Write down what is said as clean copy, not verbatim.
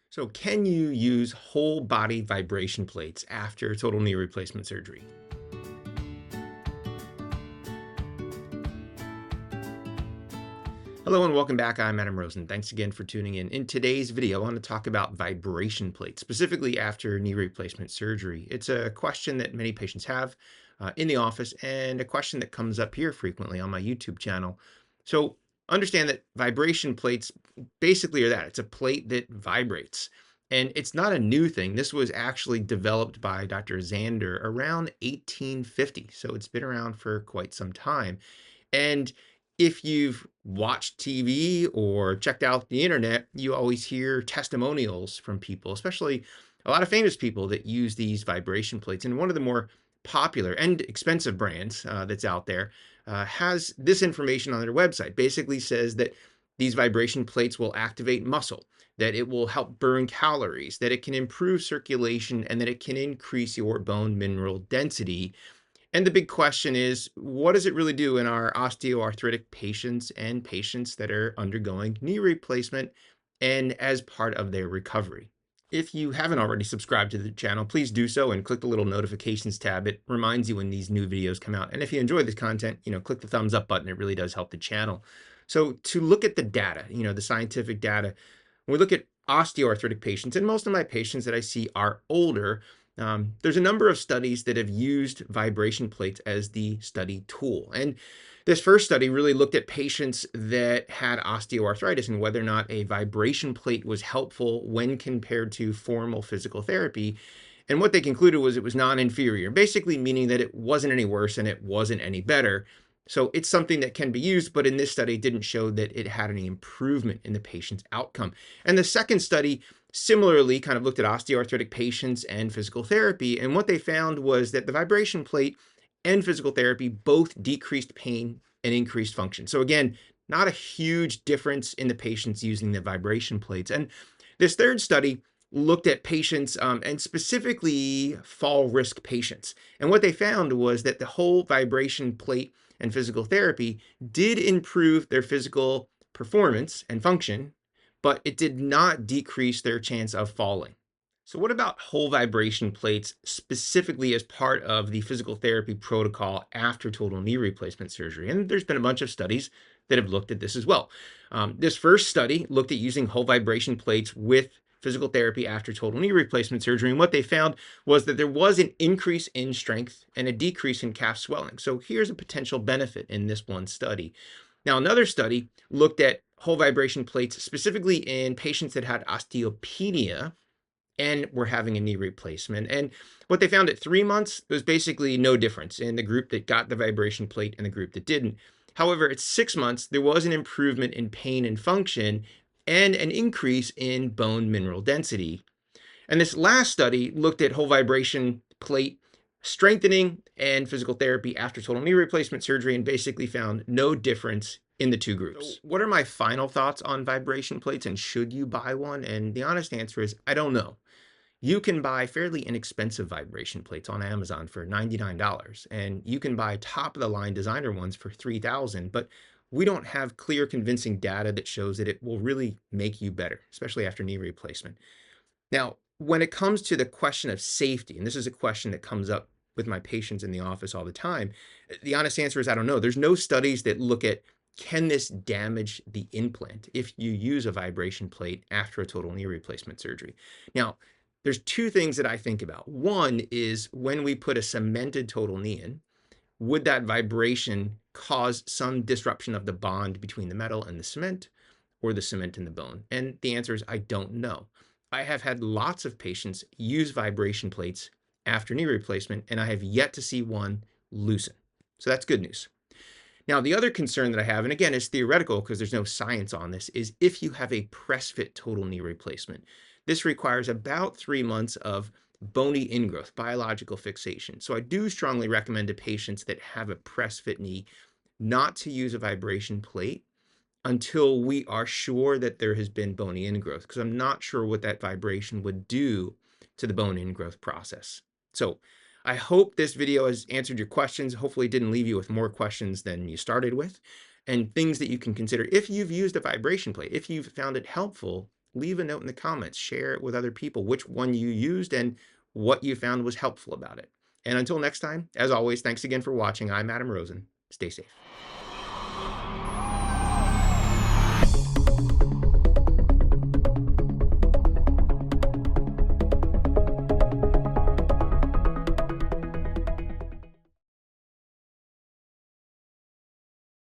So, can you use whole body vibration plates after total knee replacement surgery? Hello and welcome back. I'm Adam Rosen. Thanks again for tuning in. In today's video, I want to talk about vibration plates, specifically after knee replacement surgery. It's a question that many patients have in the office and a question that comes up here frequently on my YouTube channel. So, understand that vibration plates basically are that it's a plate that vibrates. And it's not a new thing. This was actually developed by Dr. Zander around 1850. So, it's been around for quite some time. And if you've watched TV or checked out the internet, you always hear testimonials from people, especially a lot of famous people that use these vibration plates. And one of the more popular and expensive brands that's out there has this information on their website. Basically says that these vibration plates will activate muscle, that it will help burn calories, that it can improve circulation, and that it can increase your bone mineral density. And the big question is, what does it really do in our osteoarthritic patients and patients that are undergoing knee replacement and as part of their recovery? If you haven't already subscribed to the channel, please do so and click the little notifications tab. It reminds you when these new videos come out. And if you enjoy this content, click the thumbs up button. It really does help the channel. So to look at the data, the scientific data, when we look at osteoarthritic patients, and most of my patients that I see are older, there's a number of studies that have used vibration plates as the study tool. And this first study really looked at patients that had osteoarthritis and whether or not a vibration plate was helpful when compared to formal physical therapy. And what they concluded was it was non-inferior, basically meaning that it wasn't any worse and it wasn't any better. So it's something that can be used, but in this study, it didn't show that it had any improvement in the patient's outcome. And the second study similarly kind of looked at osteoarthritic patients and physical therapy. And what they found was that the vibration plate and physical therapy both decreased pain and increased function. So again, not a huge difference in the patients using the vibration plates. And this third study looked at patients and specifically fall risk patients. And what they found was that the whole vibration plate and physical therapy did improve their physical performance and function, but it did not decrease their chance of falling. So what about whole vibration plates specifically as part of the physical therapy protocol after total knee replacement surgery? And there's been a bunch of studies that have looked at this as well. This first study looked at using whole vibration plates with physical therapy after total knee replacement surgery. And what they found was that there was an increase in strength and a decrease in calf swelling. So here's a potential benefit in this one study. Now, another study looked at whole vibration plates specifically in patients that had osteopenia and were having a knee replacement. And what they found at 3 months was basically no difference in the group that got the vibration plate and the group that didn't. However, at 6 months, there was an improvement in pain and function and an increase in bone mineral density. And this last study looked at whole vibration plate strengthening and physical therapy after total knee replacement surgery and basically found no difference in the two groups. So what are my final thoughts on vibration plates and should you buy one? And the honest answer is I don't know. You can buy fairly inexpensive vibration plates on Amazon for $99, and you can buy top of the line designer ones for $3,000, but we don't have clear, convincing data that shows that it will really make you better, especially after knee replacement. Now, when it comes to the question of safety, and this is a question that comes up with my patients in the office all the time, the honest answer is I don't know. There's no studies that look at can this damage the implant if you use a vibration plate after a total knee replacement surgery. Now, there's two things that I think about. One is when we put a cemented total knee in, would that vibration cause some disruption of the bond between the metal and the cement or the cement and the bone? And the answer is I don't know. I have had lots of patients use vibration plates after knee replacement, and I have yet to see one loosen. So that's good news. Now, the other concern that I have, and again, it's theoretical because there's no science on this, is if you have a press fit total knee replacement. This requires about 3 months of bony ingrowth, biological fixation. So I do strongly recommend to patients that have a press fit knee not to use a vibration plate until we are sure that there has been bony ingrowth, because I'm not sure what that vibration would do to the bone ingrowth process. So I hope this video has answered your questions. Hopefully it didn't leave you with more questions than you started with, and things that you can consider if you've used a vibration plate, if you've found it helpful leave a note in the comments, share it with other people, which one you used and what you found was helpful about it. And until next time, as always, thanks again for watching. I'm Adam Rosen. Stay safe.